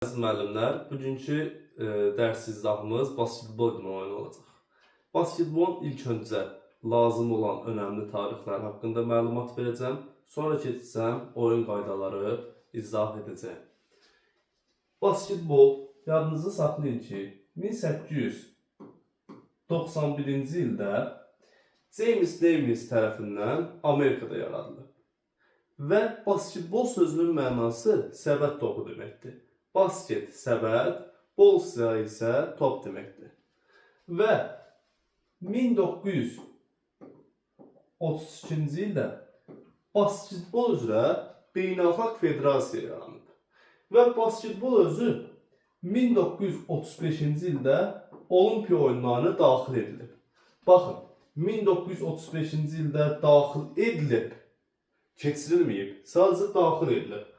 Əziz müəllimlər, bugünkü dərs izahımız basketbol idman oyunu olacaq. Basketbolun ilk öncə lazım olan önəmli tarixlər haqqında məlumat verəcəm. Sonra keçsəm oyun qaydaları izah edəcəm. Basketbol, yadınızda saxlayın ki, 1891-ci ildə James Davis tərəfindən Amerikada yaradılıb. Və basketbol sözünün mənası səbət topu deməkdir. Basket səbət, bol isə top deməkdir. Və 1932-ci ildə basketbol üzrə beynəlxalq federasiya yaranıb. Və basketbol özü 1935-ci ildə Olimpiya oyunlarına daxil edilib. Baxın, 1935-ci ildə daxil edilib, keçirilməyib, sadəcə daxil edilib.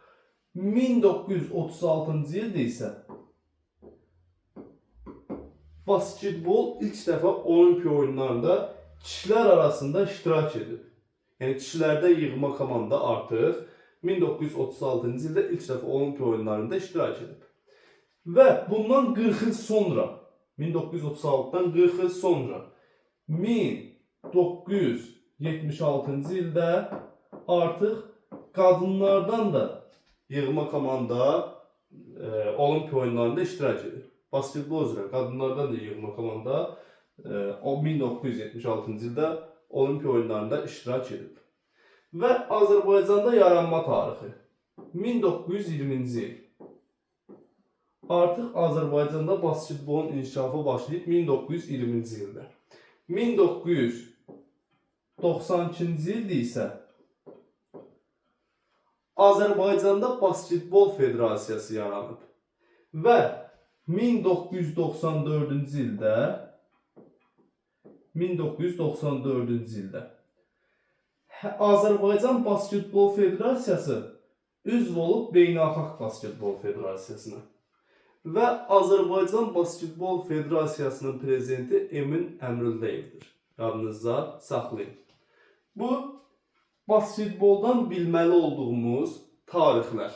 1936-cı ildə isə basketbol ilk dəfə Olimpiya oyunlarında kişilər arasında iştirak edib. Yəni kişilərdə yığma komanda artıq 1936-cı ildə ilk dəfə Olimpiya oyunlarında iştirak edib. Və bundan 40 il sonra, 1936-dan 40 il sonra 1976-cı ildə artıq qadınlardan da yığma komanda Olimpiya oyunlarında iştirak edir. Basketbol üzrə qadınlardan da yığma komanda 1976-cı ildə Olimpiya oyunlarında iştirak edib. Və Azərbaycanda yaranma tarixi 1920-ci il. Artıq Azərbaycanda basketbolun inkişafı başlayıb 1920-ci ildə. 1992-ci ildə isə Azərbaycanda basketbol federasiyası yaranıb. Və 1994-cü ildə Azərbaycan basketbol federasiyası üzv olub beynəlxalq basketbol federasiyasına. Və Azərbaycan basketbol federasiyasının prezidenti Emin Əmrilləyevdir. Yadınızda saxlayın. Bu basketboldan bilməli olduğumuz tarixlər.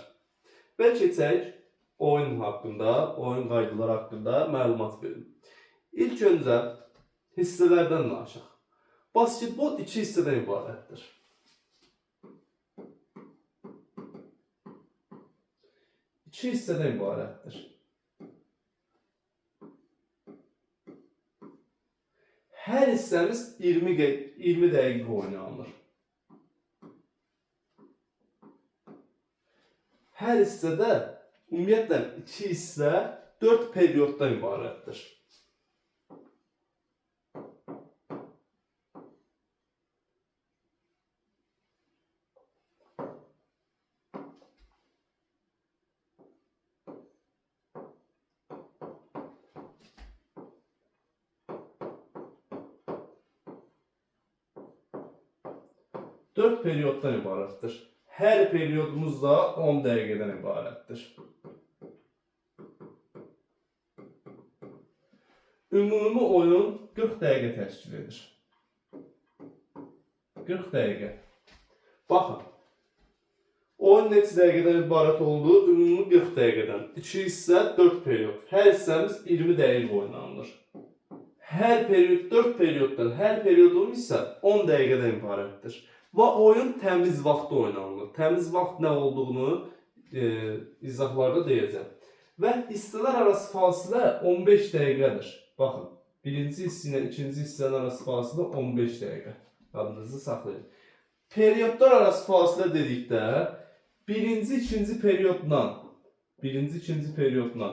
Və keçək oyun haqqında, oyun qaydaları haqqında məlumat verin. İlk öncə hissələrdən danışaq. Basketbol iki hissədən ibarətdir. İki hissədən ibarətdir. Hər hissəmiz 20 dəqiqə oynanılır. Hər hissədə ümumiyyətlə 2 hissə 4 perioddan ibarətdir. Dörd perioddan ibarətdir. Hər periodumuz da 10 dəqiqədən ibarətdir. Ümumi oyun 40 dəqiqə təşkil edir. 40 dəqiqə. Baxın, oyun neçə dəqiqədən ibarət olduğu ümumi 40 dəqiqədən. 2 hissə 4 period. Hər hissəmiz 20 dəqiqə oynanılır. Hər period 4 perioddan, hər periodun isə 10 dəqiqədən ibarətdir. Və oyun təmiz vaxtda oynanılır. Təmiz vaxt nə olduğunu izahlarda deyəcəm. Və hissələr arası fasilə 15 dəqiqədir. Baxın, birinci hissə ilə ikinci hissənin arası fasilə 15 dəqiqə. Adınızı saxlayın. Periodlar arası fasilə dedikdə birinci, ikinci periodla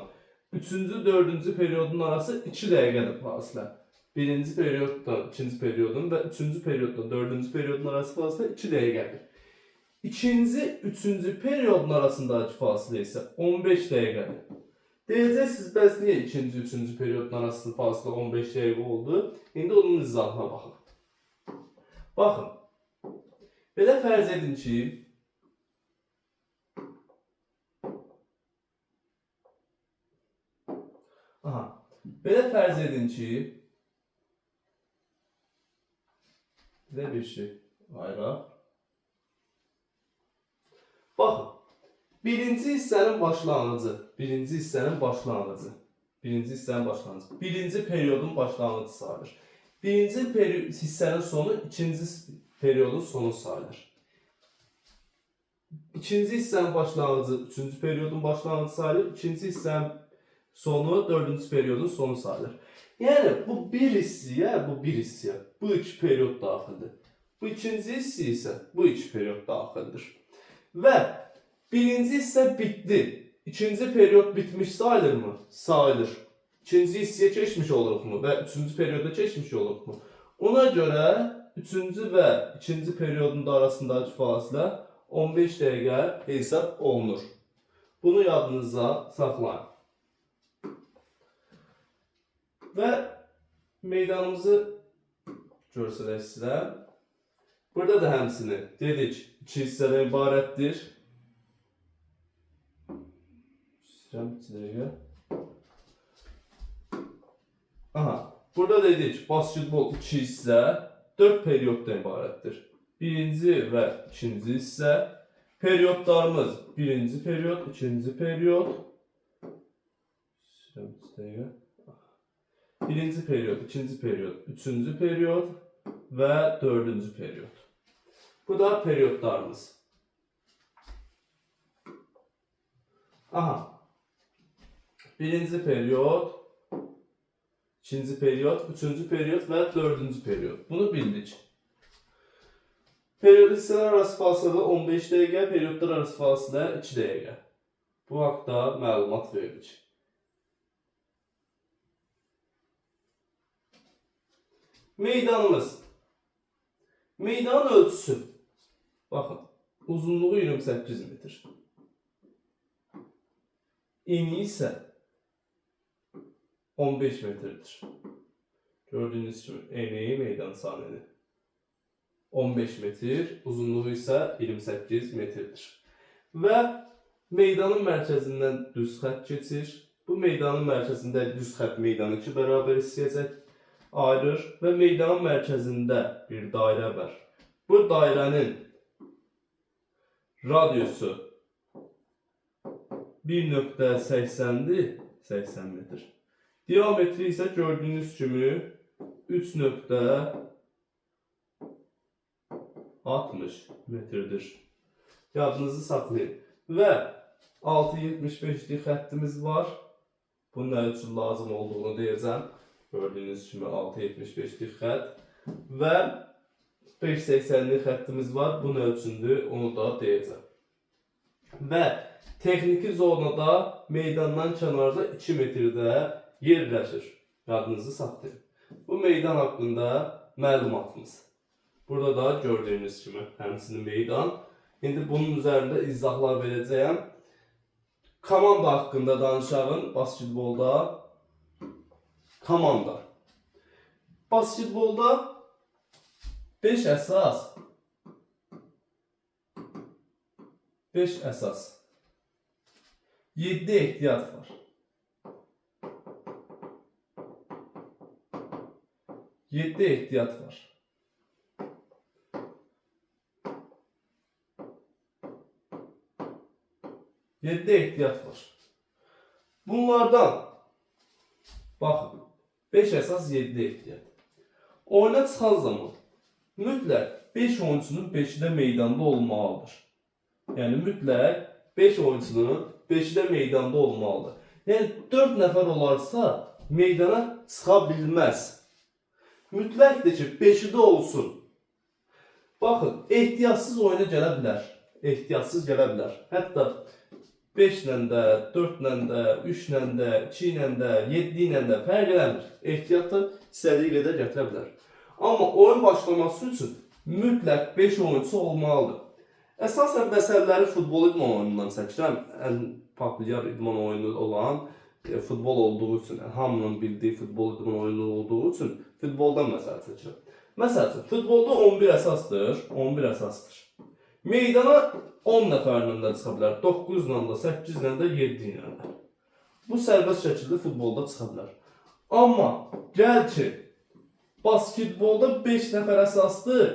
üçüncü, dördüncü periodun arası 2 dəqiqədir fasilə. Birinci perioddan ikinci periodun və üçüncü perioddan dördüncü periodun arası fasilə 2 dəqiqədir. İkinci, üçüncü periodun arasındakı fasilə isə 15 dəqiqədir. Deyəcəksiniz, bəs niyə ikinci, üçüncü periodun arasında fasilə 15 dəqiqə oldu? İndi onun izahına baxın. Baxın, belə fərz edin ki, belə fərz edin ki, bir şey ayıraq. Baxın, Birinci hissənin başlanğıcı. Birinci hissənin başlanğıcı. Birinci hissənin başlanğıcı. Birinci periodun başlanğıcı sayılır. Birinci hissənin sonu ikinci periodun sonu sayılır. İkinci hissənin başlanğıcı üçüncü periodun başlanğıcı sayılır. İkinci hissənin sonu dördüncü periodun sonu sayılır. Yəni bu bir hissəyə bu iki period daxildir. Bu ikinci hissə isə bu iki period daxildir. Və birinci hissə bitdi. İkinci period bitmiş sayılırmı? Sayılır. İkinci hissəyə keçmiş oluruqmu və üçüncü perioda keçmiş oluruqmu? Ona görə üçüncü və ikinci periodun arasındakı fasilə 15 dəqiqə hesab olunur. Bunu yadınızda saxlayın. Və meydanımızı görsədək sizə. Burada da həmsini dedik, iki hissədən ibarətdir. Aha, burada dedik, basketbol iki hissə, 4 perioddan ibarətdir. Birinci və ikinci hissə. Periodlarımız birinci period, ikinci period. Birinci period, ikinci period, üçüncü period və dördüncü period. Bu da periodlarımız. Aha. Birinci period, ikinci period, üçüncü period və dördüncü period. Bunu bildik. Period hissələr arası fasilə 15 dəqiqə, periodlar arası fasilə 2 dəqiqə. Bu haqda məlumat verdik. Meydanımız. Meydanın ölçüsü. Baxın, uzunluğu 28 metr. Eni isə 15 metrdir. Gördüğünüz kimi eni meydan sahəni 15 metr, uzunluğu isə 28 metrdir. Və meydanın mərkəzindən düz xətt keçir. Bu meydanın mərkəzində düz xətt meydanı iki bərabər hissəyə ayırır və meydanın mərkəzində bir dairə var. Bu dairənin radiusu 1.80'dir, 80 metr. Diametri isə gördüğünüz kimi 3.60 metrdir. Yadınızı saxlayın. Və 6.75'lik xəttimiz var. Bunun nə üçün lazım olduğunu deyəcəm. Gördüğünüz kimi 6.75'lik xətt və 5.80'lik xəttimiz var. Bu nə üçündür, onu da deyəcəm. Və texniki zonada meydandan kənarda 2 metrdə yerləşir. Yadınızı saxlayın. Bu meydan haqqında məlumatımız. Burada da gördüyünüz kimi həmçinin meydan. İndi bunun üzərində izahlar verəcəyəm. Komanda haqqında danışağın basketbolda. Komanda. Basketbolda 5 əsas. 5 əsas. 7 ehtiyat var. 7 ehtiyat var. Yeddi ehtiyat var. Bunlardan bakın 5 əsas 7 ehtiyat. Oyuna çıxan zaman mütləq 5 oyunçunun 5'i də meydanda olmalıdır. Yəni mütləq 5 oyunçunun 5'i də meydanda olmalıdır. Yəni 4 nəfər olarsa meydana çıxa bilməz. Mütləqdir ki 5'i də olsun. Baxın, ehtiyatsız oyuna gələ bilər. Ehtiyatsız gələ bilər. Hətta 5 ilə də, 4 ilə də, 3 ilə də, 2 ilə də, 7 ilə də fərq eləmir. Ehtiyatı istədiyi qədər gətirə bilər. Amma oyun başlaması üçün mütləq 5 oyunçu olmalıdır. Əsasən məsələləri futbol idman oyunundan çəkirəm. Ən populyar idman oyunu olan futbol olduğu üçün, hamının bildiyi futbol idman oyunu olduğu üçün futboldan məsələ çəkirəm. Məsələn, futbolda 11 əsasdır, 11 əsasdır. Meydana 10 nəfərlə də çıxa bilər, 9 ilə də, 8 ilə də, 7 ilə də. Bu sərbəst şəkildə futbolda çıxa bilər. Amma gəl ki, basketbolda 5 nəfər əsasdır,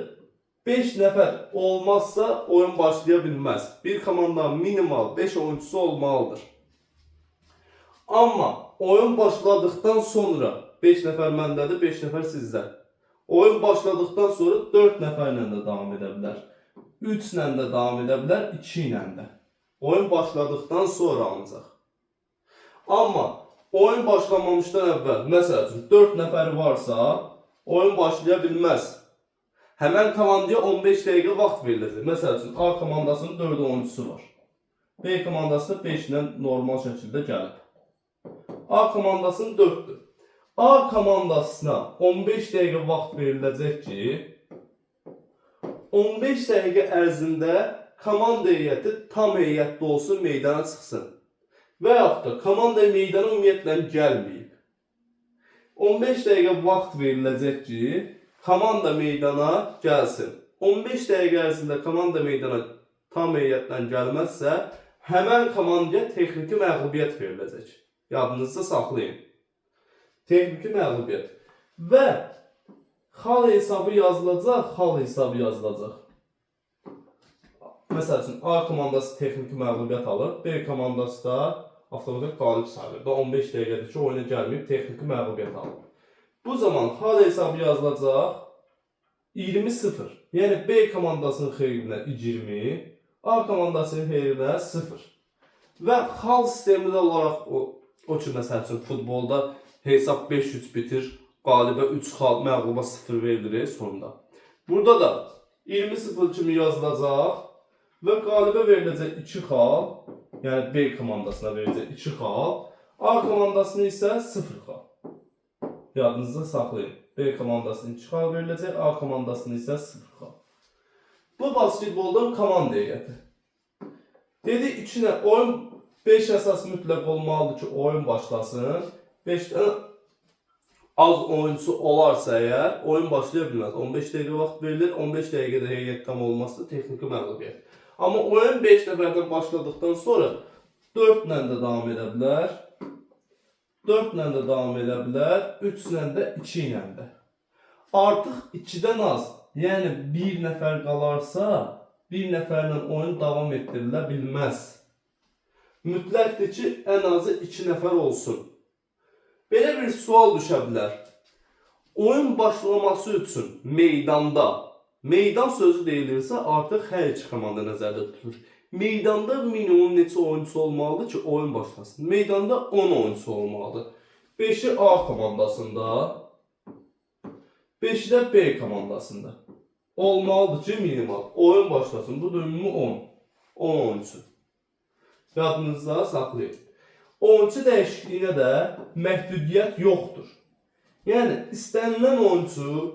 5 nəfər olmazsa oyun başlaya bilməz. Bir komandanın minimal 5 oyuncusu olmalıdır. Amma oyun başladıktan sonra 5 nəfər məndədir, 5 nəfər sizdə. Oyun başladıktan sonra 4 nəfərlə də davam edə bilər. 3 ilə də davam edə bilər, 2 ilə də. Oyun başladıktan sonra ancaq. Amma oyun başlamamışdan əvvəl, məsəl üçün 4 nəfər varsa, oyun başlaya bilməz. Həmən komandaya 15 dəqiqə vaxt veriləcək. Məsəl üçün A komandasının 4 oyuncusu var. B komandası 5 ilə normal şəkildə gəlib. A komandasının 4'dür. A komandasına 15 dəqiqə vaxt veriləcək ki, 15 dəqiqə ərzində komanda heyəti tam heyətdə olsun, meydana çıxsın. Və yaxud da komanda meydana ümumiyyətlə gəlməyib. 15 dəqiqə vaxt veriləcək ki, komanda meydana gəlsin. 15 dəqiqə ərzində komanda meydana tam heyətlə gəlməzsə, həmən komandaya texniki məğlubiyyət veriləcək. Yadınızda saxlayın. Texniki məğlubiyyət. Və xal hesabı yazılacaq, xal hesabı yazılacaq. Məsəl üçün, A komandası texniki məğlubiyyət alır, B komandası da avtomatik qalib sayılır. 15 dəqiqədir ki, oyuna gəlməyib, texniki məğlubiyyət alır. Bu zaman xal hesabı yazılacaq 20-0. Yəni B komandasının xeyrinə 20, A komandasının xeyrinə 0. Və xal sistemində olaraq o ki, məsəl üçün, futbolda hesab 5-3 bitir, qalibə 3 xal, məğluba 0 verilir sonunda. Burada da 20-0 kimi yazılacaq və qalibə veriləcək 2 xal, yəni B komandasına veriləcək 2 xal, A komandasına isə 0 xal. Yadınızda saxlayın. B komandasına 2 xal veriləcək, A komandasına isə 0 xal. Bu basketbolda komanda heyəti. Dedik, içinə oyun 5 əsas mütləq olmalıdır ki, oyun başlasın. 5 dənə az oyuncusu olarsa əgər, oyun başlaya bilməz. 15 dəqiqə vaxt verilir, 15 dəqiqədə heyət tam olmazsa texniki məğlubiyyət. Amma oyun 5 nəfərdən başladıqdan sonra 4 ilə də davam edə bilər, 4 ilə də davam edə bilər, 3 ilə də, 2 ilə də. Artıq 2-dən az, yəni 1 nəfər qalarsa, 1 nəfərlə oyun davam etdirilə bilməz. Mütləqdir ki, ən azı 2 nəfər olsun. Belə bir sual düşə bilər. Oyun başlaması üçün meydanda, meydan sözü deyilirsə artıq hər iki komanda nəzərdə tutulur. Meydanda minimum neçə oyuncusu olmalıdır ki, oyun başlasın? Meydanda 10 oyuncusu olmalıdır. 5'i A komandasında, 5'i də B komandasında. Olmalıdır ki, minimal. Oyun başlasın. Bu da ümumi 10. 10 oyuncu. Yadınızda saxlayın. Oyuncu dəyişikliyinə də məhdudiyyət yoxdur. Yəni, istənilən oyuncu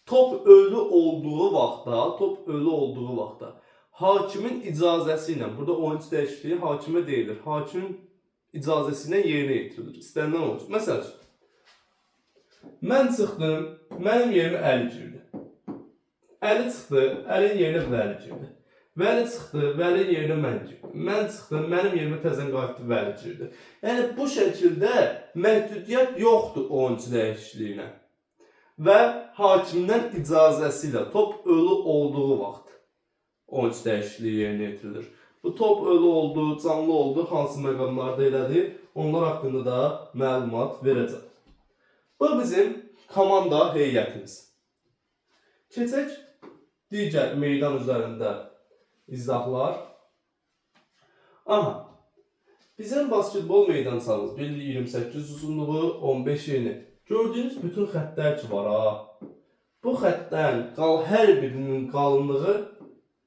top ölü olduğu vaxtda, hakimin icazəsi ilə, burada oyuncu dəyişikliyi hakimə deyilir, hakimin icazəsi ilə yerinə yetirilir. İstənilən oyuncu. Məsəl üçün, mən çıxdım, mənim yerimi Əli girdi. Əli çıxdı, Əlin yerinə Vəli girdi. Vəli çıxdı, Vəlin yerinə mən girdi. Mən çıxdım, mənim yerimə təzən qayıtdı, Vəli girdi. Yəni, bu şəkildə məhdudiyyət yoxdur oyuncu dəyişikliyinə. Və hakimdən icazəsi ilə top ölü olduğu vaxt oyuncu dəyişikliyi yerinə yetirilir. Bu top ölü oldu, canlı oldu, hansı məqamlarda elədir, onlar haqqında da məlumat verəcəm. Bu bizim komanda heyətimiz. Keçək digər meydan üzərində izahlar. Aha, bizim basketbol meydançamız belli 28 uzunluğu, 15 eni. Gördüyünüz bütün xəttlər ki var ha. Bu xəttlərin hər birinin qalınlığı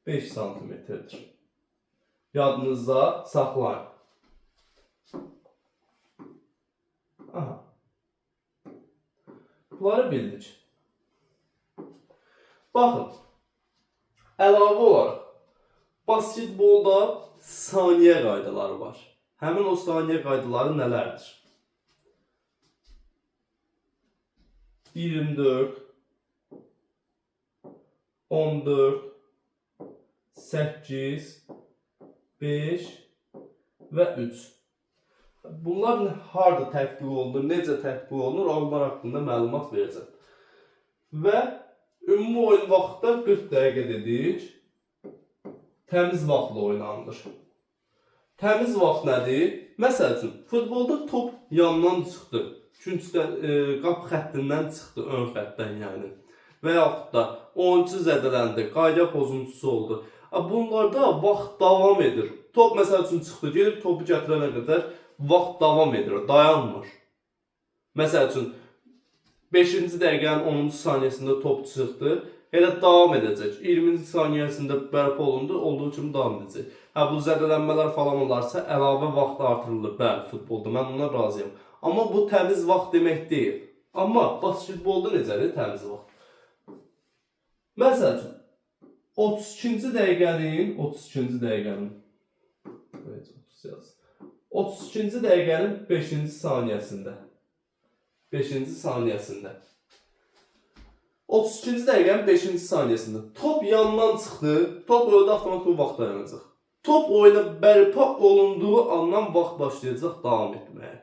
5 santimetrdir. Yadınızda saxlayın. Aha. Bunları bildik. Baxın, əlavə olaraq basketbolda saniyə qaydaları var. Həmin o saniyə qaydaları nələrdir? 24, 14, 8, 5 və 3. Bunlar harada tətbiq olunur, necə tətbiq olunur, onlar haqqında məlumat verəcəm. Və Ümumi oyun vaxtı 40 dəqiqə dedik. Təmiz vaxtla oynanılır. Təmiz vaxt nədir? Məsəl üçün, futbolda top yandan çıxdı. Qapı xəttindən çıxdı, ön xəttdən yəni. Və yaxud da oyunçu zədələndi, qayda pozuntusu oldu. Bunlarda vaxt davam edir. Top məsəl üçün çıxdı, gedib topu gətirənə qədər vaxt davam edir, dayanmır. Məsəl üçün, 5-ci dəqiqənin 10-cu saniyəsində top çıxdı, elə davam edəcək. 20-ci saniyəsində bərpa olundu, olduğu kimi davam edəcək. Bu zədələnmələr falan olarsa, əlavə vaxt artırılır, bəli, futbolda. Mən ona razıyam. Amma bu təmiz vaxt demək deyil. Amma basketbolda necədir təmiz vaxt? Məsəl üçün, 32-ci dəqiqənin 32-ci dəqiqənin 5-ci saniyəsində 32-ci dəqiqənin 5-ci saniyəsində top yandan çıxdı, top öldü, avtomatik vaxt dayanacaq. Top oyuna bərpa olunduğu andan vaxt başlayacaq davam etməyə.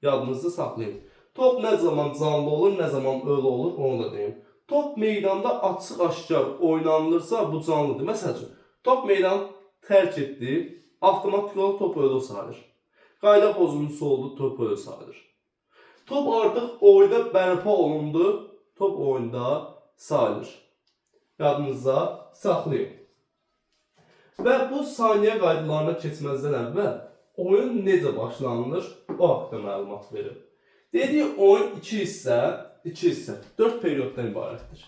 Yadınızda saxlayın. Top nə zaman canlı olur, nə zaman ölü olur, onu da deyim. Top meydanda açıq-aşkar oynanılırsa bu canlıdır. Məsəl üçün, top meydanı tərk etdi, avtomatik olaraq top ölü sayılır. Qayda pozuntusu oldu, top ölü sayılır. Top artıq oyunda bərpa olundu, top oyunda sayılır. Yadınızda saxlayın. Və bu saniyə qaydalarına keçməzdən əvvəl oyun necə başlanılır, o haqqda məlumat verim. Dediyi oyun 2 hissə, 4 perioddan ibarətdir.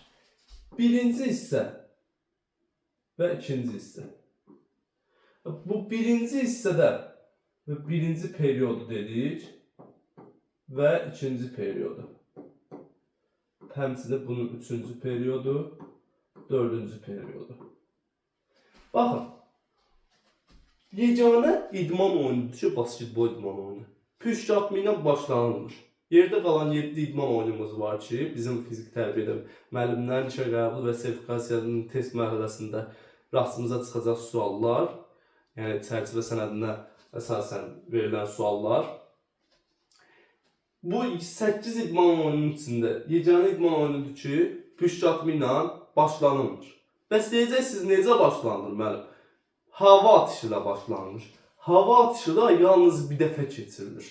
Birinci hissə və ikinci hissə. Bu birinci hissədə birinci periodu dedik və ikinci periodu. Həmçinin bunun üçüncü periodu, dördüncü periodu. Baxın, yeganə idman oyunudur ki, basketbol idman oyunu. Püşkatma ilə başlanılır. Yerdə qalan 7 idman oyunumuz var ki, bizim fizik tərbiyədə müəllimlərin işə qəbul və sertifikasiyanın test mərhələsində rastımıza çıxacaq suallar, yəni çərçivə sənədinə əsasən verilən suallar. Bu 8 idman oyunun içində yeganə idman oyunudur ki, püşkatma ilə başlanılır. Bəs deyəcəksiniz, necə başlanılır müəllim? Hava atışı ilə başlanılır. Hava atışı da yalnız bir dəfə keçirilir.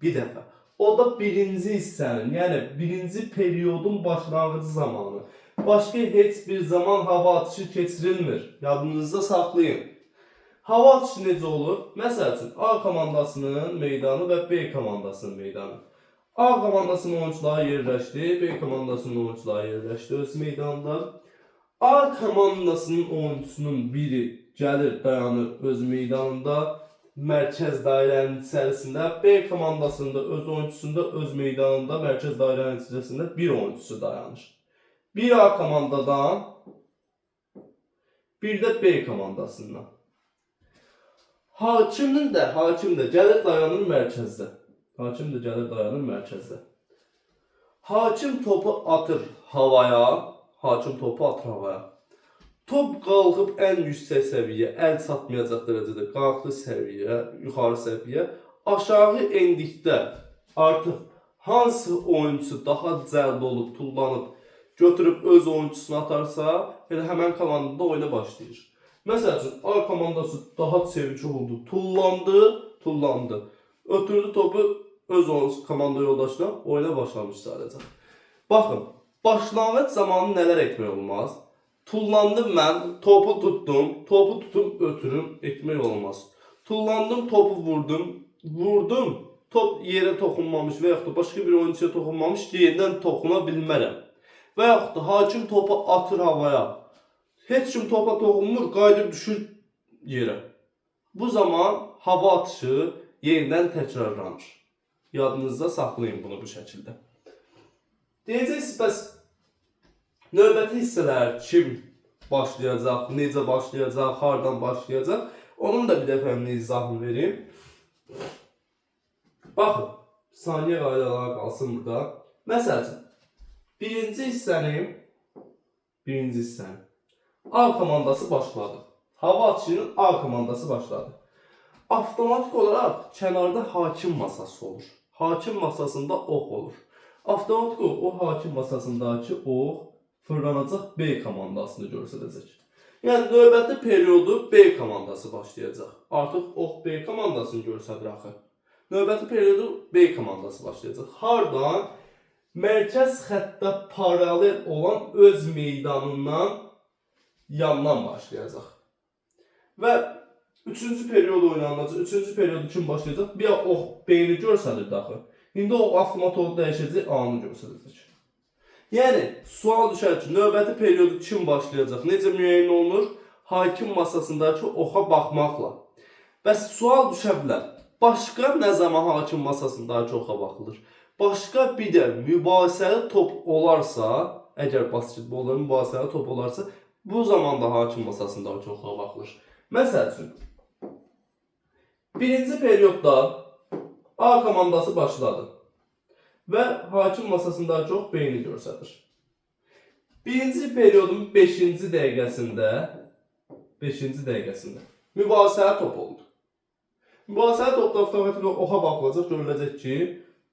Bir dəfə. O da birinci hissənin, yəni birinci periodun başlanğıcı zamanı. Başqa heç bir zaman hava atışı keçirilmir. Yadınızda saxlayın. Hava atışı necə olur? Məsəl üçün, A komandasının meydanı və B komandasının meydanı. A komandasının oyuncuları yerləşdi, B komandasının oyuncuları yerləşdi öz meydanında. A komandasının oyuncusunun biri gəlir, dayanır öz meydanında, mərkəz dairənin içərisində. B komandasında öz oyuncusunda, öz meydanında, mərkəz dairənin içərisində bir oyuncusu dayanır. Bir A komandadan, bir də B komandasından. Hakim də gəlir dayanır mərkəzdə. Hakim topu atır havaya. Top qalxıb ən yüksək səviyyə, əl çatmayacaq dərəcədə qalxdı səviyyə, yuxarı səviyyə. Aşağı endikdə artıq hansı oyuncusu daha cəlb olub, tullanıb, götürüb öz oyuncusunu atarsa, elə həmən komandada oyuna başlayır. Məsəl üçün, A komandası daha çevik oldu, tullandı. Ötürdü topu öz komanda yoldaşına, oyuna başlamış sadəcə. Baxın, başlanğıc zamanı nələr etmək olmaz? Tullandım mən, topu tutum, ötürüm, etmək olmaz. Tullandım, topu vurdum, top yerə toxunmamış və yaxud da başqa bir oyuncuya toxunmamış, yerdən toxuna bilmərəm. Və yaxud da hakim topu atır havaya, heç kim topa toxunmur, qayıdıb düşür yerə. Bu zaman hava atışı yenidən təkrarlanır. Yadınızda saxlayın bunu bu şəkildə. Deyəcəksiniz, bəs növbəti hissələr kim başlayacaq, necə başlayacaq, hardan başlayacaq? Onun da bir dəfə izahını verim. Baxın, saniyə qaydaları qalsın burada. Məsəl üçün, birinci hissənin A komandası başladı. Hava atışının A komandası başladı. Avtomatik olaraq kənarda hakim masası olur. Hakim masasında ox olur. Avtomatik o hakim masasındakı ox fırlanacaq B komandasını göstərəcək. Yəni növbəti periodu B komandası başlayacaq. Artıq ox B komandasını göstərir axı. Növbəti periodu B komandası başlayacaq. Hardan? Mərkəz xəttə paralel olan öz meydanından yandan başlayacaq. Və üçüncü periyod oynanacaq. Üçüncü periyodu kim başlayacaq? Bir ox B-ni göstərir daxı. İndi o avtomat olaraq dəyişəcək, A-nı göstərəcək. Yəni, sual düşər ki, növbəti periodu kim başlayacaq? Necə müəyyən olunur? Hakim masasındakı oxa baxmaqla. Bəs sual düşə bilər. Başqa nə zaman hakim masasındakı oxa baxılır? Başqa bir də mübahisəli top olarsa, əgər basketbolda mübahisəli top olarsa, bu zaman da hakim masasındakı oxa baxılır. Məsəl üçün, birinci periyodda A komandası başladı və hakim masasındakı ox B-ni göstərir. Birinci periyodun 5-ci dəqiqəsində mübahisəli top oldu. Mübahisəli topda avtomatik oxa baxılacaq, görüləcək ki,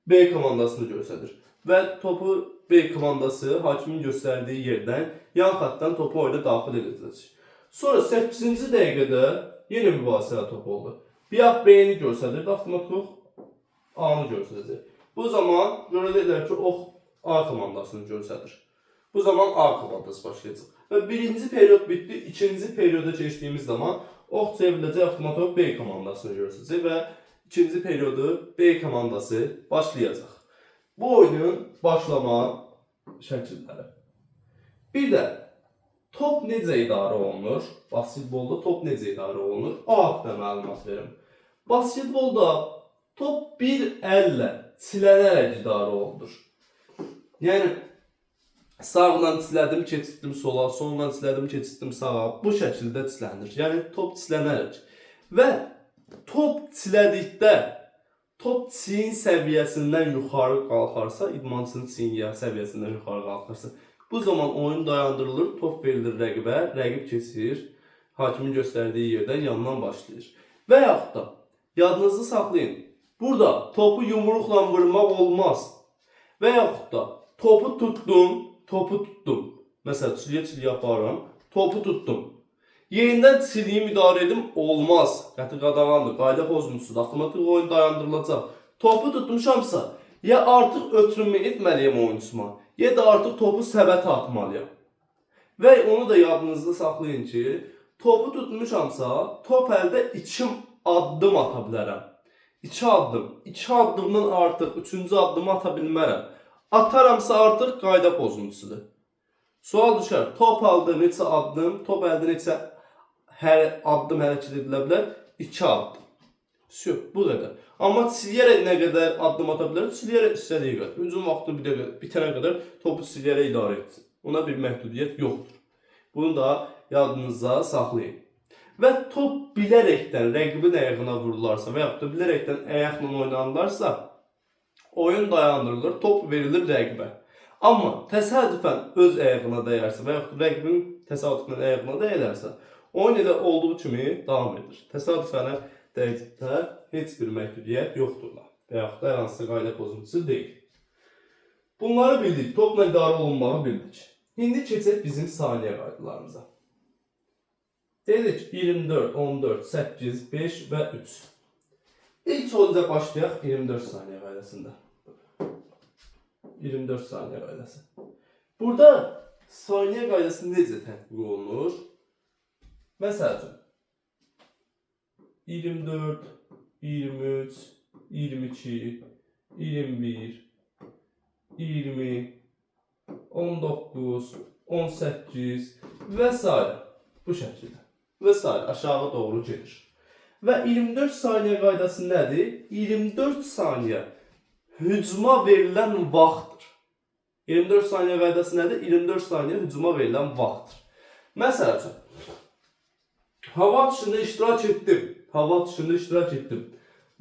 B komandasını göstərir və topu B komandası hakimin göstərdiyi yerdən yan xəttdən topu oyuna daxil edəcək. Sonra 8-ci dəqiqədə yenə mübahisəli top oldu. Bir yax B-ni göstərir, avtomatik A-nı göstərəcək. Bu zaman görəcəklər ki, ox A komandasını göstərir. Bu zaman A komandası başlayacaq. Və birinci periyod bitdi, ikinci periyoda keçdiyimiz zaman ox çevriləcək, avtomatik B komandasını göstərəcək və ikinci periyodu B komandası başlayacaq. Bu oyunun başlama şəkilləri. Bir də top necə idarə olunur? Basketbolda top necə idarə olunur? A haqqında məlumat verim. Basketbolda top bir əllə çilənərək idarə olunur. Yəni, sağdan çilədim, keçirdim sola, soldan çilədim, keçirdim sağa. Bu şəkildə çilənir. Yəni, top çilənərək. Və top çilədikdə, top çiyin səviyyəsindən yuxarı qalxarsa, idmançının çiyin səviyyəsindən yuxarı qalxarsa, bu zaman oyun dayandırılır, top verilir rəqibə, rəqib keçir, hakimin göstərdiyi yerdən yandan başlayır. Və yaxud da, yadınızı saxlayın, burada topu yumruqla vurmaq olmaz. Və yaxud da, topu tutdum. Məsələn, çiliyə aparıram, topu tutdum. Yerindən çiliyim idarə edim, olmaz. Qəti qadağandır, qayda pozmuşsuz, avtomatik oyun dayandırılacaq. Topu tutmuşamsa, ya artıq ötürmə etməliyəm oyuncusuma, ya da artıq topu səbətə atmalıyam. Və onu da yadınızda saxlayın ki, topu tutmuşamsa, top əldə 2 addım ata bilərəm. 2 addım. 2 addımdan artıq 3-cü addımı ata bilmərəm. Ataramsa artıq qayda pozuntusudur. Sual düşər, top əldə neçə addım, top əldə neçə hər addım hərəkət edilə bilər? 2 addım. Bu qədər. Amma çiliyərək nə qədər addım ata bilər? Çiliyərək istədiyi qədər. Hücum vaxtı bitənə qədər topu çiliyərək idarə etsin. Ona bir məhdudiyyət yoxdur. Bunu da yadınızda saxlayın. Və top bilərəkdən rəqibin ayağına vurularsa və yaxud da bilərəkdən ayaqla oynanırlarsa, oyun dayandırılır, top verilir rəqibə. Amma təsadüfən öz ayağına dəyərsə və yaxud da rəqibin təsadüfən ayağına dəyərsə, oyun elə olduğu kimi davam edir. Təsadüfənə dəqiqdə heç bir məhdudiyyət yoxdur və yaxud da hər hansısa qayda pozuntusu deyil. Bunları bildik, topla idarə olunmağı bildik. İndi keçək bizim saniyə qaydalarımıza. Dedik 24, 14, 8, 5 və 3. İlk oyunca başlayaq 24 saniyə qaydasında. 24 saniyə qaydası. Burada saniyə qaydası necə tətbiq olunur? Məsəl üçün 24, 23, 22, 21, 20, 19, 18 və s. Bu şəkildə. Və s. aşağı doğru gedir. Və 24 saniyə qaydası nədir? 24 saniyə hücuma verilən vaxtdır. 24 saniyə qaydası nədir? 24 saniyə hücuma verilən vaxtdır. Məsəl üçün, hava atışında iştirak etdim.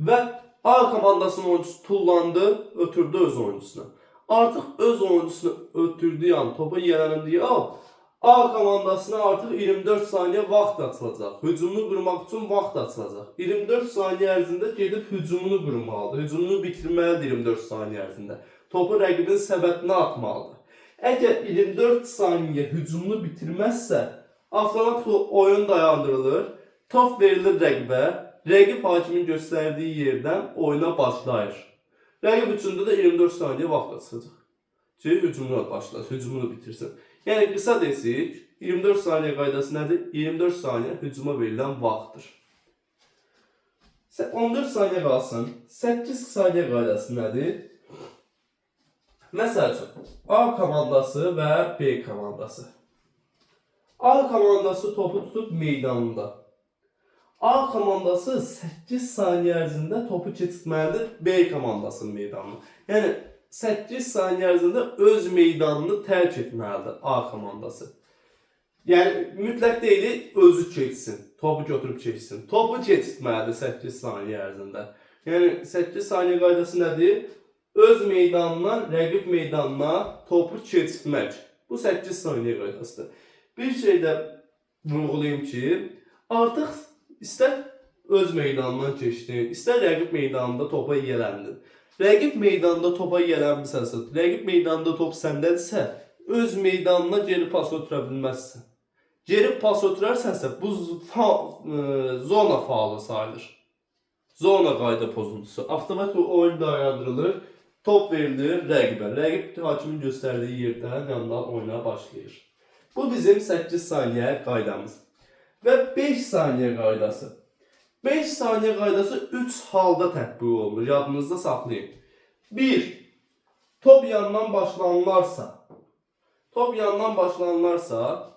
Və A komandasının oyuncusu tullandı, ötürdü öz oyuncusuna. Artıq öz oyuncusunu ötürdüyü an, topa yiyələndiyi an, A komandasına artıq 24 saniyə vaxt açılacaq. Hücumunu qurmaq üçün vaxt açılacaq. 24 saniyə ərzində gedib hücumunu qurmalıdır. Hücumunu bitirməlidir 24 saniyə ərzində. Topu rəqibin səbətinə atmalıdır. Əgər 24 saniyə hücumunu bitirməzsə, avtomatik oyun dayandırılır, top verilir rəqibə, rəqib hakimin göstərdiyi yerdən oyuna başlayır. Rəqib üçün də 24 saniyə vaxt açılacaq ki, hücumuna başlasın, hücumunu bitirsin. Yəni qısa desək, 24 saniyə qaydası nədir? 24 saniyə hücuma verilən vaxtdır. 14 saniyə qalsın. 8 saniyə qaydası nədir? Məsəl üçün, A komandası və B komandası. A komandası topu tutub meydanında. A komandası 8 saniyə ərzində topu keçirtməlidir B komandasının meydanına. Yəni 8 saniyə ərzində öz meydanını tərk etməlidir A komandası. Yəni mütləq deyil, özü keçsin, topu götürüb keçsin. Topu keçirtməlidir 8 saniyə ərzində. Yəni 8 saniyə qaydası nədir? Öz meydanına, rəqib meydanına topu keçirtmək. Bu 8 saniyə qaydasıdır. Bir şey də vurğulayım ki, artıq istər öz meydanından keçdin, istər rəqib meydanında topa yiyələndin. Rəqib meydanında topa yiyələnmisənsə, rəqib meydanında top səndədirsə, öz meydanına geri pas ötürə bilməzsən. Geri pas ötürərsənsə, bu zona faulı sayılır. Zona qayda pozuntusu. Avtomatik oyun dayandırılır, top verilir rəqibə. Rəqib hakimin göstərdiyi yerdən yandan oyuna başlayır. Bu bizim 8 saniyə qaydamız. Və 5 saniyə qaydası. 5 saniyə qaydası 3 halda tətbiq olunur. Yadınızda saxlayın. 1. Top yandan başlanılarsa,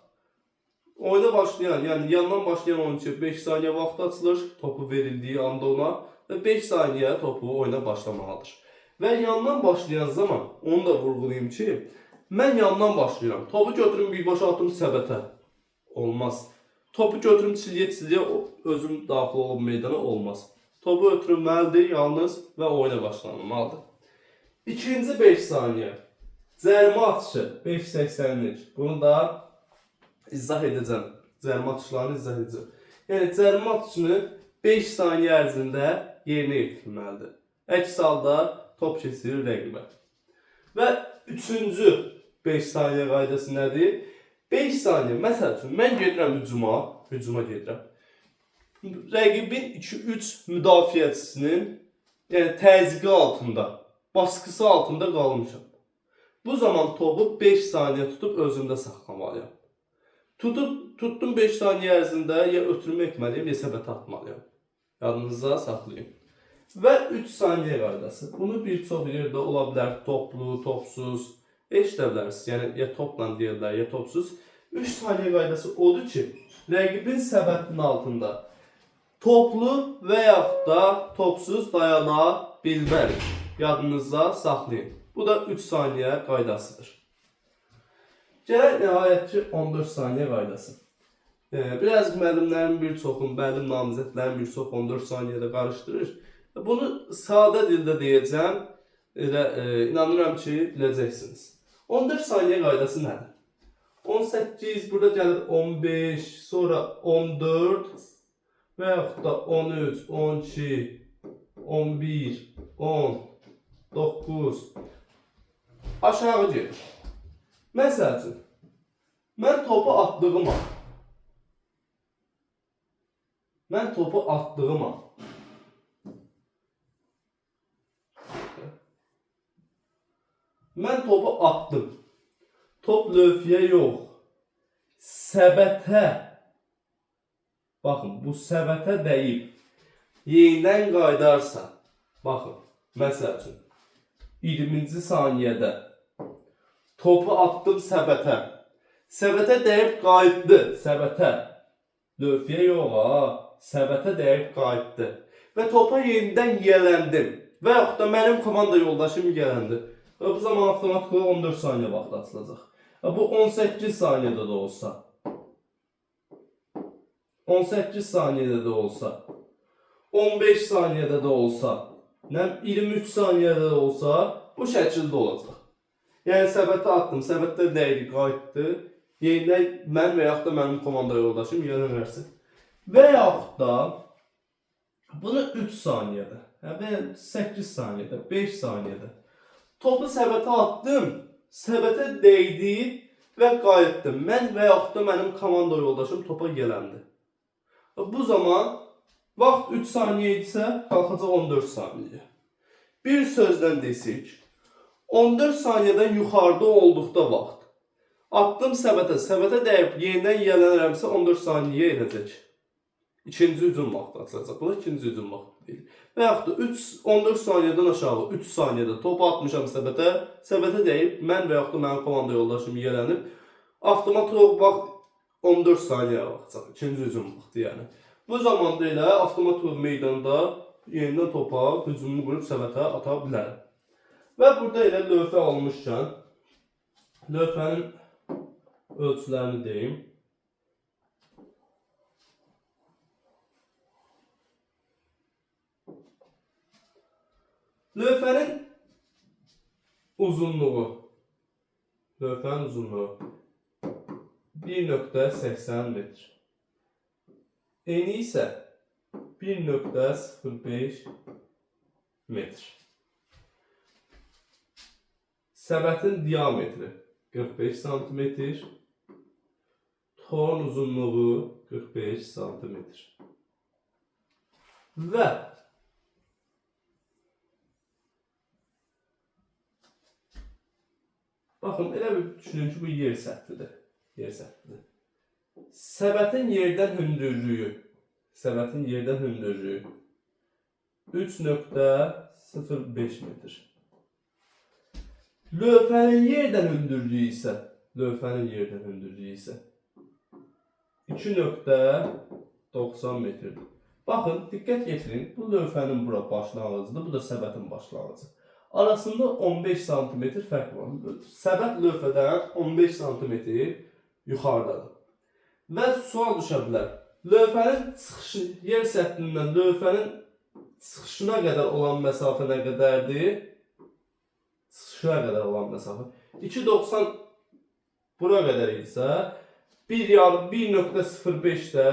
oyuna başlayan, yəni yandan başlayan oyuncu 5 saniyə vaxt açılır, topu verildiyi anda ona və 5 saniyə topu oyuna başlamalıdır. Və yandan başlayan zaman, onu da vurğulayayım ki, mən yandan başlayıram. Topu götürüm birbaşa atım səbətə. Olmaz. Topu götürüm çilyə özüm daxil olub meydana olmaz. Topu ötürülməlidir yalnız və oyuna başlanılmalıdır. İkinci 5 saniyə. Cərimə atışı 5.83. Bunu da izah edəcəm. Cərimə atışlarını izah edəcəm. Yəni cərimə atışını 5 saniyə ərzində yerinə yetirilməlidir. Əks halda top keçirir rəqibə. Və üçüncü 5 saniyə qaydası nədir? 5 saniyə, məsəl üçün, mən gedirəm hücuma gedirəm. Rəqibin 2-3 müdafiəçisinin təzyiqi altında, baskısı altında qalmışam. Bu zaman topu 5 saniyə tutub özümdə saxlamalıyam. Tutdum 5 saniyə ərzində ya ötürmə etməliyim, ya səbətə atmalıyam. Yadınızda saxlayın. Və 3 saniyə qaydası. Bunu bir çox yerdə ola bilər, toplu, topsuz, eşidə bilərsiniz. Yəni, ya topla deyirlər, ya topsuz. 3 saniyə qaydası odur ki, rəqibin səbətinin altında toplu və yaxud da topsuz dayana bilmərik. Yadınızda saxlayın. Bu da 3 saniyə qaydasıdır. Gələk nəhayət ki, 14 saniyə qaydası. Biraz müəllimlərin bir çoxun, müəllim namizədlərin bir çox 14 saniyədə qarışdırır. Bunu sadə dildə deyəcəm, inanıram ki, biləcəksiniz. 14 saniyə qaydası nədir? 18, burada gəlir 15, sonra 14 və yaxud da 13, 12, 11, 10, 9, aşağı gelir. Məsəl üçün, mən topu atdığıma, mən topu atdım. Top lövhəyə yox, səbətə, baxın, bu səbətə dəyib, yenidən qaydarsa, baxın, məsəl üçün, 20-ci saniyədə topu atdım səbətə, səbətə dəyib qayıtdı, səbətə, lövhəyə yox, səbətə dəyib qayıtdı və topa yenidən yiyələndim və yaxud da mənim komanda yoldaşım yiyələndi. Bu zaman avtomatik 14 saniyə vaxt açılacaq. Bu 18 saniyədə də olsa, 18 saniyədə də olsa, 15 saniyədə də olsa, 23 saniyədə də olsa, bu şəkildə olacaq. Yəni səbətə atdım, səbətdə dəydi, qayıtdı, yenidən mən və yaxud da mənim komanda yoldaşım yiyələnərsin. Və yaxud da bunu 3 saniyədə, və 8 saniyədə, 5 saniyədə topu səbətə attım, səbətə dəydi və qayıtdı. Mən və yaxud da mənim komanda yoldaşım topa gələndi. Bu zaman vaxt 3 saniyə idisə, qalxacaq 14 saniyə. Bir sözdən desək, 14 saniyədən yuxarıda olduqda vaxt atdım səbətə dəyib yenidən yiyələnirəmsə 14 saniyə edəcək. İkinci hücum vaxtı açılacaq. Bu ikinci hücum vaxtı deyil. Və yaxud da 14 saniyədən aşağı 3 saniyədə topu atmışam səbətə dəyib, mən və yaxud da mənim komanda yoldaşım yiyələnib, avtomat vaxt 14 saniyə baxacaq. İkinci hücum vaxtı yəni. Bu zamanda elə avtomat meydanda yenidən topa hücumu qurub səbətə ata bilərəm. Və burada elə lövhə almışkən, lövhənin ölçülərini deyim. Lövhənin uzunluğu 1.80 metr. Eni isə 1.05 metr. Səbətin diametri 45 cm. Torn uzunluğu 45 cm. Və baxın, elə bir düşünün ki, bu yer səthidir. Səbətin yerdən hündürlüyü 3.05 metr. Lövhənin yerdən hündürlüyü isə 2.90 metrdir. Baxın, diqqət yetirin, bu lövhənin bura başlanğıcıdır, bu da səbətin başlanğıcı. Arasında 15 cm fərq var. Səbət lövhədən 15 cm yuxarıdadır. Və sual düşə bilər. Lövhənin çıxışı, yer səthindən lövhənin çıxışına qədər olan məsafə nə qədərdir? Çıxışına qədər olan məsafə 2.90 bura qədər isə 1.05-də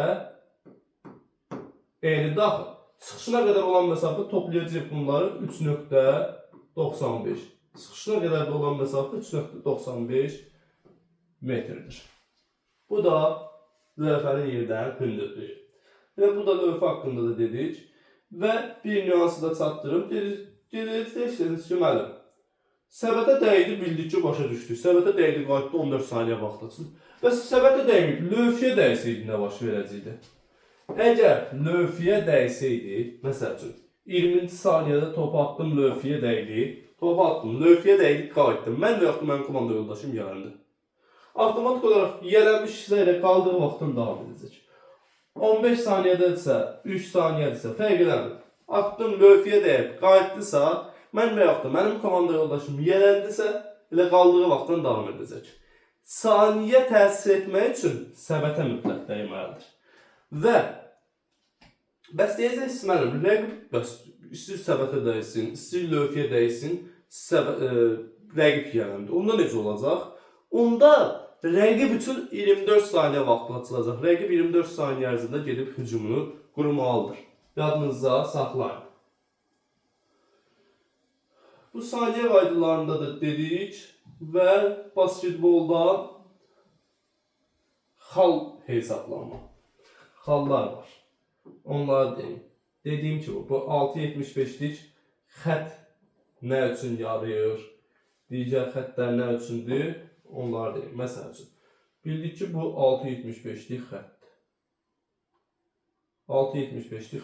eni daxil. Çıxışına qədər olan məsafə toplayacaq bunları 3.95. Çıxışına qədər də olan məsafə 3.95 metrdir. Bu da lövhənin yerdən hündürlüyü. Və bu da lövhə haqqında da dedik. Və bir nüansı da çatdırım. Deyirsiniz ki, müəllim, səbətə dəydi, bildik ki, başa düşdük. Səbətə dəydi, qayıtdı 14 saniyə vaxt açılır. Və səbətə dəyməyib, lövhəyə dəysəydi nə baş verəcəkdi? Əgər lövhəyə dəysəydi, məsəl üçün, 20-ci saniyədə topu atdım, lövhəyə dəydi, qayıtdım. Mən və yaxud da mənim komanda yoldaşım yələndi. Avtomatik olaraq yiyələnmiş hissə ilə qaldığı vaxtdan davam edəcək. 15 saniyədirsə, 3 saniyədirsə, fərq eləmir. Atdım, lövhəyə dəyib, qayıtdısa, mən və yaxud da mənim komanda yoldaşım yiyələndisə, elə qaldığı vaxtdan davam edəcək. Saniyə təsir etmək üçün səbətə mütləq dəyməlidir. Və bəs deyəcəksiniz, mənim, rəqib istəyir səbətə dəysin, istəyir lövhəyə dəysin, rəqib yiyələndi. Onda necə olacaq? Onda rəqib üçün 24 saniyə vaxt açılacaq. Rəqib 24 saniyə ərzində gedib hücumunu qurmalıdır. Yadınızda saxlayın. Bu saniyə qaydalarında da dedik və basketbolda xal hesablanma. Xallar var. Onları deyim. Dediyim ki, bu 6.75'lik xət nə üçün yarayır? Digər xətlər nə üçündür? Onları deyim. Məsəl üçün, bildik ki, bu 6.75'lik xətdir. 6.75'lik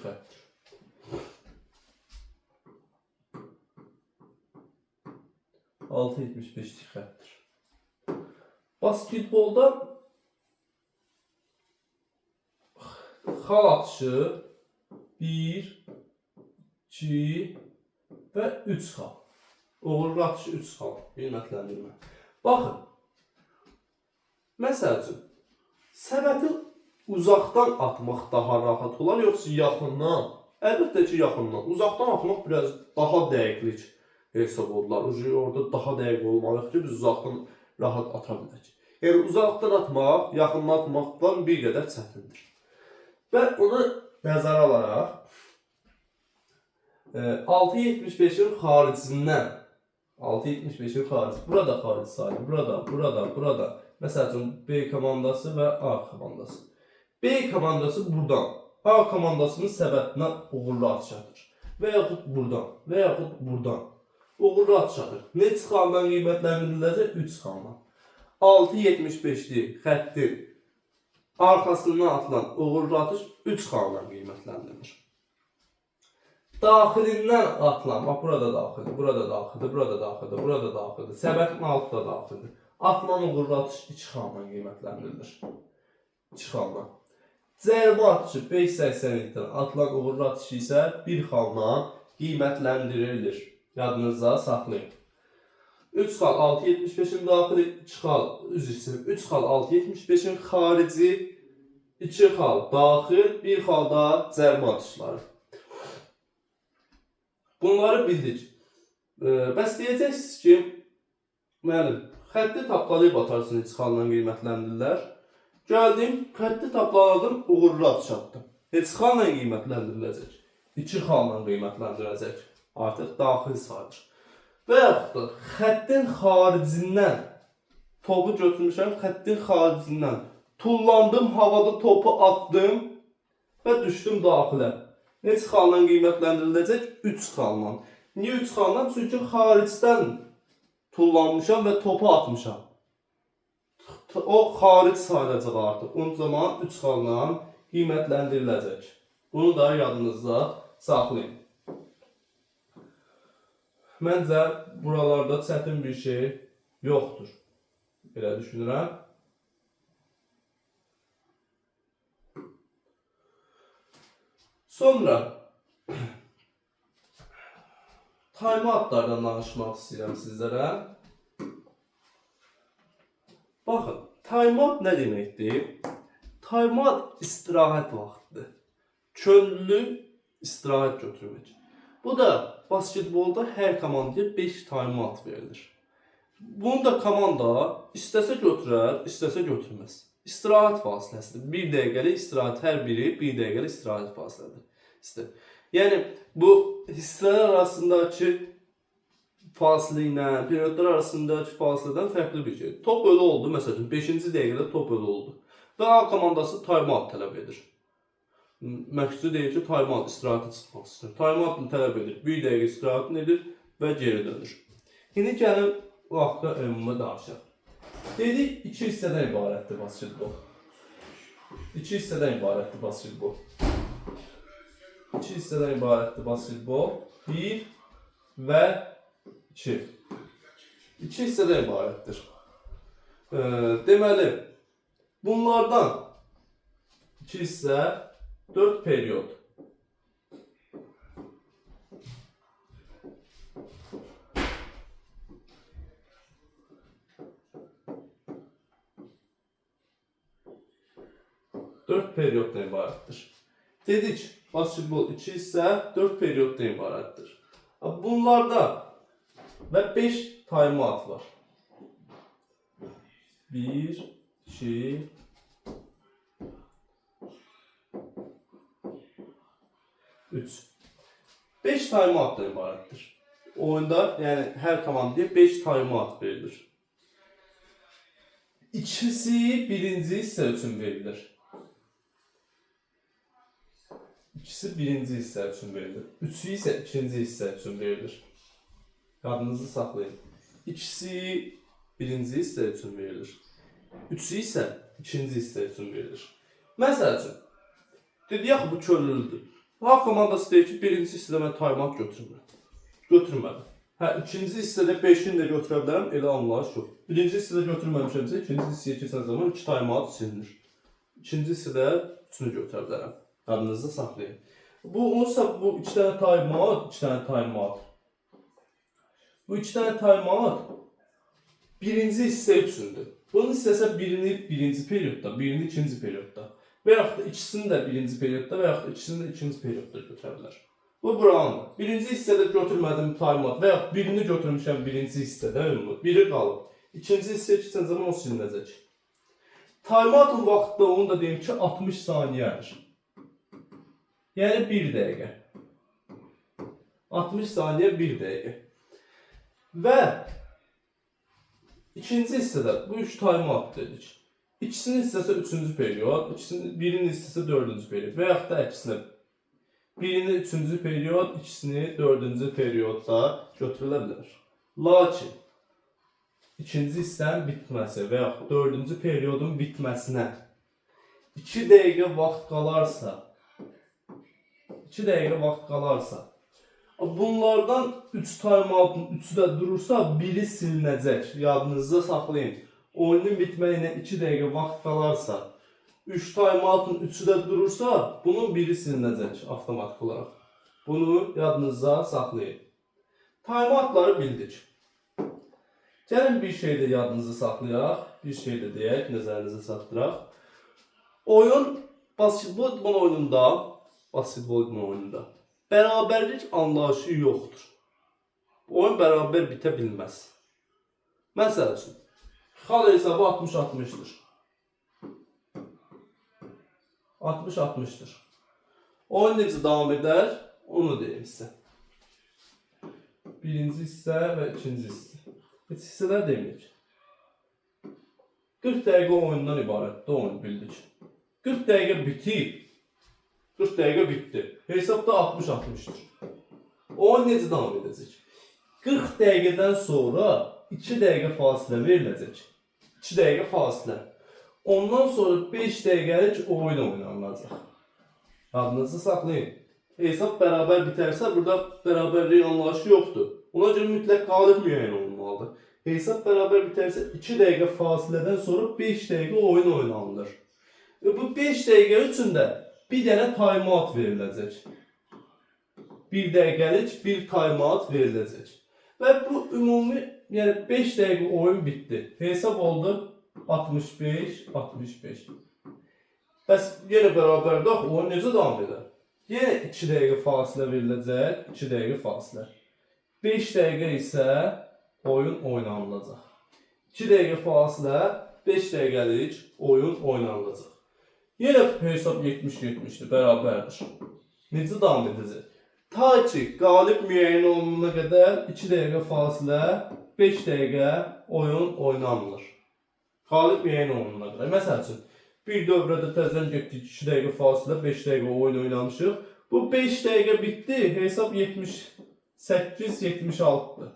xətdir. Basketbolda xal atışı 1, 2 və 3 xal. Uğurlu atışı 3 xal. Qiymətləndirmə. Baxın. Məsəl üçün, səbəti uzaqdan atmaq daha rahat olar, yoxsa yaxından? Əlbəttə ki, yaxından. Uzaqdan atmaq biraz daha dəqiqlik hesab olurlar. Orada daha dəqiq olmalıyıq ki, biz uzaqdan rahat ata bilək. Yəni, uzaqdan atmaq, yaxından atmaqdan bir qədər çətindir. Və onu nəzərə alaraq 6.75'in xaricindən 6.75'in xarici. Burada xarici sayılır. Burada. Məsəl üçün B komandası və A komandası. B komandası buradan. A komandasının səbətinə uğurlu atışadır. Və yaxud buradan. Uğurlu atışadır. Ne çıxandan qiymətləndiriləcək? 3 çıxandan. 6.75'li xəttin arkasından atılan uğurlu atış 3 çıxandan qiymətləndirilir. Daxilindən atılan, bax burada daxildir, burada daxildir, səbətin altı da daxildir. Atılan uğurlu atış 2 çıxandan qiymətləndirilir. 2 çıxandan. Cərimə atışı 5.82-dən atılan uğurlu atışı isə 1 xandan qiymətləndirilir. Yadınızda saxlayın. 3 xal 6.75'in daxili, 2 xal 3 xal 6.75'in xarici, 2 xal daxil, 1 xal da cərimə atışları. Bunları bildik. Bəs deyəcəksiniz ki, müəllim, xətti tapdalayıb atarsın 2 xaldan qiymətləndirirlər. Gəldim, xətti tapdaladım, uğurlu atış atdım. 2 xalla qiymətləndiriləcək. 2 xalla qiymətləndiriləcək. Artıq daxil sayılır. Və yaxud da xəttin xaricindən topu götürmüşəm, xəttin xaricindən tullandım, havada topu attım və düşdüm daxilə. Neçə xalla qiymətləndiriləcək? 3 xalla. Niyə 3 xalla? Çünki xaricdən tullanmışam və topu atmışam. O xaric sayılacaq artıq. Onun zaman 3 xalla qiymətləndiriləcək. Bunu da yadınızda saxlayın. Məncə buralarda çətin bir şey yoxdur. Belə düşünürəm. Sonra time-outlardan danışmaq istəyirəm sizlərə. Baxın, time-out nə deməkdir? Time-out istirahət vaxtıdır. Könüllü istirahət götürmək. Bu da basketbolda hər komandaya 5 time-out verilir. Bunu da komanda istəsə götürər, istəsə götürməz. İstirahət fasiləsidir. 1 dəqiqəlik istirahət, hər biri 1 dəqiqəlik istirahət fasiləsidir. Yəni bu hissələr arasındakı fasilə ilə periodlar arasındakı fasilədən fərqli bir şey. Top ölü oldu, məsələn 5-ci dəqiqədə top ölü oldu və A komandası time-out tələb edir. Məqsədi deyir ki, time-out istirahətə çıxmaq istəyir. Time-out tələb edir, 1 dəqiqə istirahətini edir və geri dönür. İndi gəlin bu haqda ümumi danışaq. Dedik, 2 hissədən ibarətdir basketbol. 2 hissədən ibarətdir basketbol. 2 hissədən ibarətdir basketbol. 1 və 2. 2 hissədən ibarətdir. Deməli, bunlardan 2 hissə 4 periyod. Periyoddan ibarətdir. Dedik, basketbol 2 hissə 4 periyoddan ibarətdir. Bunlarda və 5 time-out var. 1, 2, 3. 5 time-outdan ibarətdir. Oyunda, yəni hər komandaya 5 time-out verilir. İkisi birinci hissə üçün verilir. İkisi birinci hissə üçün verilir. Üçü isə ikinci hissə üçün verilir. Yadınızı saxlayın. İkisi birinci hissə üçün verilir. Üçü isə ikinci hissə üçün verilir. Məsəl üçün, dedik bu könüllüdür. A komandası deyir ki, birinci hissədə mən time-out götürmədim. İkinci hissədə 5'ini də götürə bilərəm, elə anlayış yox. Birinci hissədə götürməmişəmsə, ikinci hissəyə keçən zaman 2 time-out silinir. İkinci hissədə 3'ünü götürə bilərəm. Yadınızda saxlayın. Bu 2 dənə time-out, 2 dənə time-out. Bu 2 dənə time-out birinci hissə üçündür. Bunun hissəsə birini birinci periyodda, birini ikinci periyodda. Və yaxud da ikisini də birinci periyodda və yaxud da ikisini də ikinci periyodda götürə bilər. Bu buranın. Birinci hissədə götürmədim time-out və yaxud birini götürmüşəm birinci hissədə, biri qalıb. İkinci hissəyə keçən zaman o silinəcək. Time-out'un vaxtda onu da deyim ki 60 saniyədir. Yəni 1 dəqiqə. 60 saniyə 1 dəqiqə. Və ikinci hissədə bu 3 time-out dedik. İkisinin hissəsi 3-cü period, birinin hissəsi 4-cü period və yaxud da əksinə. Birini 3-cü period, ikisini 4-cü periodda götürülə bilər. Lakin ikinci hissənin bitməsi və yaxud 4-cü periodun bitməsinə 2 dəqiqə vaxt qalarsa, bunlardan 3 time-out'un 3'ü də durursa, biri silinəcək. Yadınızda saxlayın. Oyunun bitməyinə 2 dəqiqə vaxt qalarsa, 3 time-out'un 3'ü də durursa, bunun biri silinəcək avtomatik olaraq. Bunu yadınızda saxlayın. Time-out'ları bildik. Gəlin bir şey də yadınızda saxlayaq, bir şey də deyək, nəzərinizə çatdıraq. Basketbol oyununda bərabərlik anlayışı yoxdur. Oyun bərabər bitə bilməz. Məsəl üçün, xal hesabı 60-60'dır. 60-60'dır. Oyun necə davam edər, onu deyim sizə. Birinci hissə və ikinci hissə. Heç hissələr deməyək. 40 dəqiqə oyundan ibarətdir, oyun bildik. 40 dəqiqə bitib. 40 dəqiqə bitdi. Hesabda 60-60'dır. Oyun necə davam edəcək? 40 dəqiqədən sonra 2 dəqiqə fasilə veriləcək. 2 dəqiqə fasilə. Ondan sonra 5 dəqiqəlik oyun oynanılacaq. Yadınızda saxlayın. Hesab bərabər bitərsə, burada bərabərlik anlayışı yoxdur. Ona görə mütləq qalib müəyyən olunmalıdır. Hesab bərabər bitərsə 2 dəqiqə fasilədən sonra 5 dəqiqə oyun oynanılır. Bu 5 dəqiqə üçündə bir dənə time-out veriləcək. 1 dəqiqəlik bir time-out veriləcək. Və bu ümumi, yəni 5 dəqiqə oyun bitdi. Hesab oldu 65-65. Bəs yenə bərabərdə oyun necə davam edər? Yenə 2 dəqiqə fasilə veriləcək, 2 dəqiqə fasilə. 5 dəqiqə isə oyun oynanılacaq. 2 dəqiqə fasilə, 5 dəqiqəlik oyun oynanılacaq. Yenə hesab 70-70'dir, bərabərdir. Necə davam edəcək? Ta ki, qalib müəyyən olunana qədər 2 dəqiqə fasilə, 5 dəqiqə oyun oynanılır. Qalib müəyyən olunana qədər. Məsəl üçün, bir dövrədə təzən getdik, 2 dəqiqə fasilə, 5 dəqiqə oyun oynamışıq. Bu 5 dəqiqə bitdi, hesab 78-76'dır.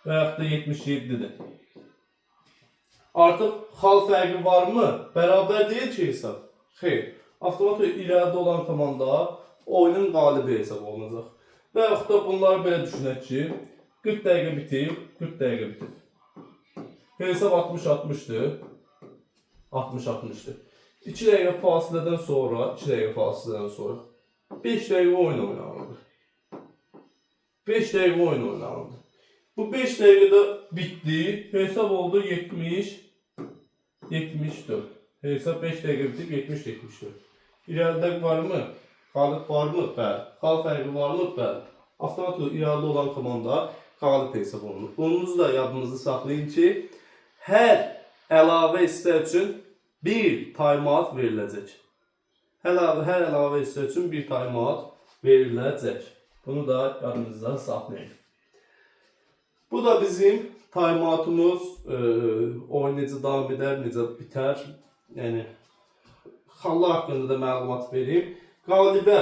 Və yaxud da 77'dir. Artıq xal fərqi varmı? Bərabər deyil ki hesab. Xeyr, avtomatik irəlidə olan komanda oyunun qalibi hesab olunacaq. Və yaxud da bunları belə düşünək ki, 40 dəqiqə bitib, 40 dəqiqə bitib. Hesab 60-60'dır. 60-60'dır. 2 dəqiqə fasilədən sonra, 5 dəqiqə oyun oynanıldı. 5 dəqiqə oyun oynanıldı. Bu 5 dəqiqədə bitdi, hesab oldu 70-74. Hesab 5 dəqiqə bitib 70-74. İrəlidə varmı? Qalib varmı? Bəli. Xal fərqi varmı? Bəli. Avtomatik irəlidə olan komanda qalib hesab olunur. Bunu da yadınızda saxlayın ki, hər əlavə hissə üçün bir time-out veriləcək. Hər əlavə hissə üçün bir time-out veriləcək. Bunu da yadınızda saxlayın. Bu da bizim time-outumuz. Oyun necə davam edər, necə bitər. Yəni, xallar haqqında da məlumat vereyim. Qalibə,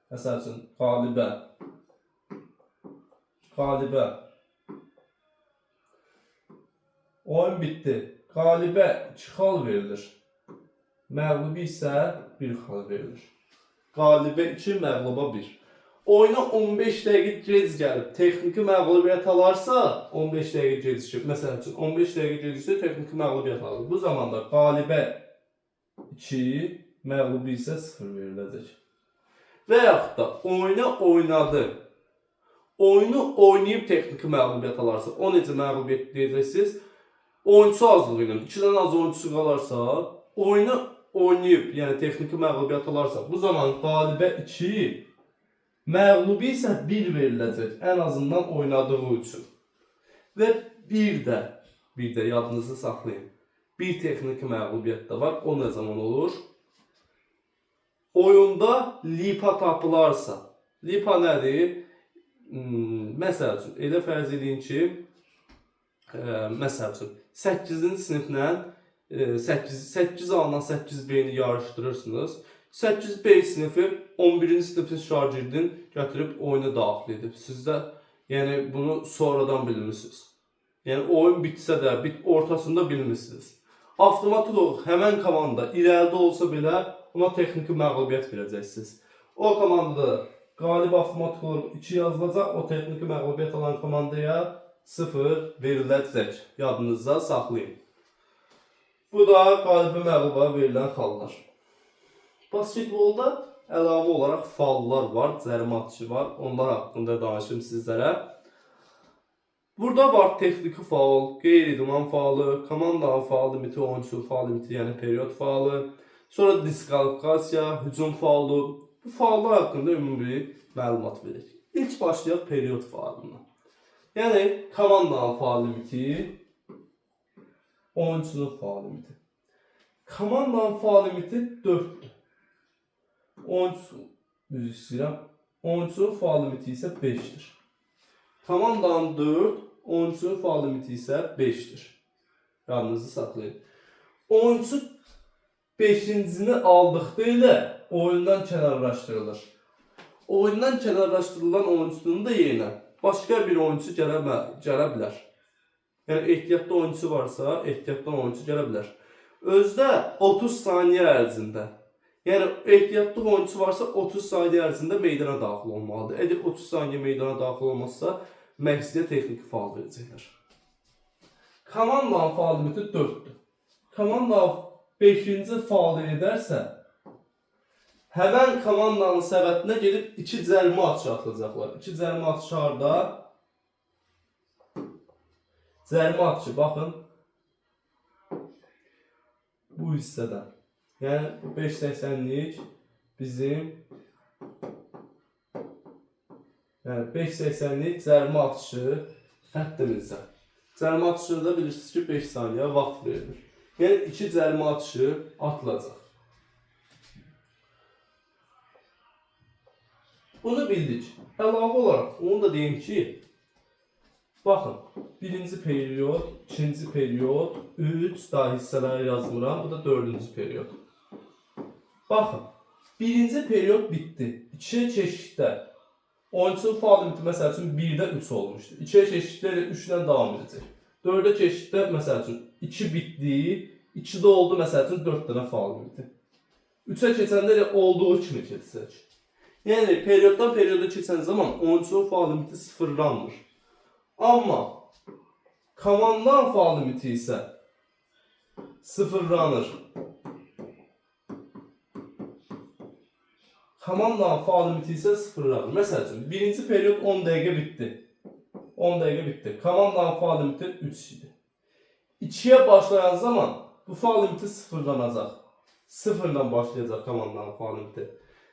məsəl üçün, qalibə. Oyun bitdi. Qalibə 2 xal verilir. Məğlubi isə 1 xal verilir. Qalibə 2, məğluba 1. Oyuna 15 dəqiqə gec gəlib, texniki məğlubiyyət alarsa, 15 dəqiqə gecikib. Məsəl üçün, 15 dəqiqə geciksə, texniki məğlubiyyət alır. Bu zamanda qalibə 2, məğlubi isə 0 veriləcək. Və yaxud da oyuna oynadı. Oyunu oynayıb texniki məğlubiyyət alarsa, o necə məğlubiyyət deyəcəksiniz? Oyunçu azlığı ilə 2-dən az oyunçusu qalarsa, oyunu oynayıb, yəni texniki məğlubiyyət alarsa, bu zaman qalibə 2, məğlubi isə 1 veriləcək, ən azından oynadığı üçün. Və bir də yadınızı saxlayın. Bir texniki məğlubiyyət də var, o nə zaman olur? Oyunda lipa tapılarsa. Lipa nədir? Məsəl üçün, elə fərz edin ki, məsəl üçün 8-ci siniflə 8 A-dan 8B-ni yarışdırırsınız. 8B sinifi 11-ci sinifin şagirdin gətirib oyuna daxil edib. Siz də yəni bunu sonradan bilmirsiniz. Yəni oyun bitsə də, ortasında bilmirsiniz. Avtomatik olaraq həmən komanda irəlidə olsa belə ona texniki məğlubiyyət verəcəksiniz. O komandada qalib avtomatik olaraq 2 yazılacaq, o texniki məğlubiyyət alan komandaya 0 veriləcək. Yadınızda saxlayın. Bu da qalibi məğluba verilən xallar. Basketbolda əlavə olaraq faallar var, cərimə atışı var. Onlar haqqında danışım sizlərə. Burada var texniki faal, qeyri-idman faalı, komandanın faal limiti, oyunçunun faal limiti, yəni period faalı. Sonra diskvalifikasiya, hücum faalı. Bu faallar haqqında ümumi məlumat verir. İlk başlayaq period faalından. Yəni komandanın faal limiti, oyunçunun faal limiti. Komandanın faal limiti 4'dür. Oyunçunun faal limiti isə 5'dir. Komandanın 4, oyunçunun faal limiti isə 5'dir. Yadınızı saxlayın. Oyuncu 5-cini aldıqda ilə oyundan kənarlaşdırılır. Oyundan kənarlaşdırılan oyuncunun da yerinə başqa bir oyuncu gələ bilər. Yəni ehtiyatda oyuncu varsa, ehtiyatdan oyuncu gələ bilər. Özdə 30 saniyə ərzində. Yəni ehtiyatlı oyuncu varsa 30 saniyə ərzində meydana daxil olmalıdır. Əgər 30 saniyə meydana daxil olmazsa, məqsədiyə texniki faal verəcəklər. Komandanın faal limiti 4'dür. Komanda 5-ci faal edərsə, həmən komandanın səbətinə gedib 2 cərimə atışı atılacaqlar. 2 cərimə atışı harda? Cərimə atışı, baxın. Bu hissədən. Yəni 5.80'lik bizim 5.80'lik cərimə atışı xəttimizdə. Cərimə atışı da bilirsiniz ki 5 saniyə vaxt verilir. Yəni 2 cərimə atışı atılacaq. Bunu bildik. Əlavə olaraq onu da deyim ki, baxın, birinci period, ikinci period, 3 daha hissələri yazmıram, bu da 4-cü period. Baxın, birinci period bitdi. 2'ye keçiddə oyunçunun faal limiti məsəl üçün 1'də 3 olmuşdu. 2'ye keçiddə 3 ilə davam edəcək. 4'e keçiddə məsəl üçün 2 bitdi, 2'də oldu məsəl üçün 4 dənə faal limiti. 3'e keçəndə elə olduğu kimi keçəcək. Yəni perioddan perioda keçən zaman oyunçunun faal limiti sıfırlanmır. Amma komandanın faal limiti isə sıfırlanır. Komandanın faal limiti isə sıfırlanır. Məsəl üçün, birinci period 10 dəqiqə bitdi. 10 dəqiqə bitdi. Komandanın faal limiti 3 idi. 2'ye başlayan zaman bu faal limiti sıfırlanacaq. Sıfırdan başlayacaq komandanın faal limiti.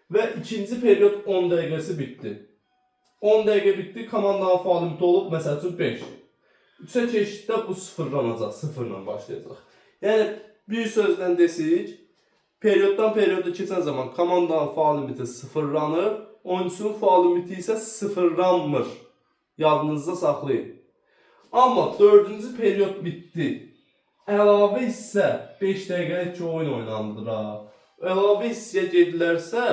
Və ikinci period 10 dəqiqəsi bitdi. 10 dəqiqə bitdi, komandanın faal limiti olub, məsəl üçün 5. 3'e keçiddə bu sıfırlanacaq, sıfırla başlayacaq. Yəni, bir sözlə desək, perioddan perioda keçən zaman komandanın faal limiti sıfırlanır, oyunçunun faal limiti isə sıfırlanmır. Yadınızda saxlayın. Amma 4-cü period bitdi. Əlavə hissə 5 dəqiqəlik ki oyun oynandır. Əlavə hissəyə gedilərsə,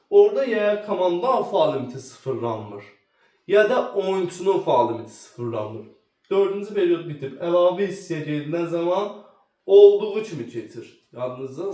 orada ya komandanın faal limiti sıfırlanmır, ya da oyunçunun faal limiti sıfırlanır. 4-cü period bitib əlavə hissəyə gedilən zaman olduğu kimi keçir. Yadınızda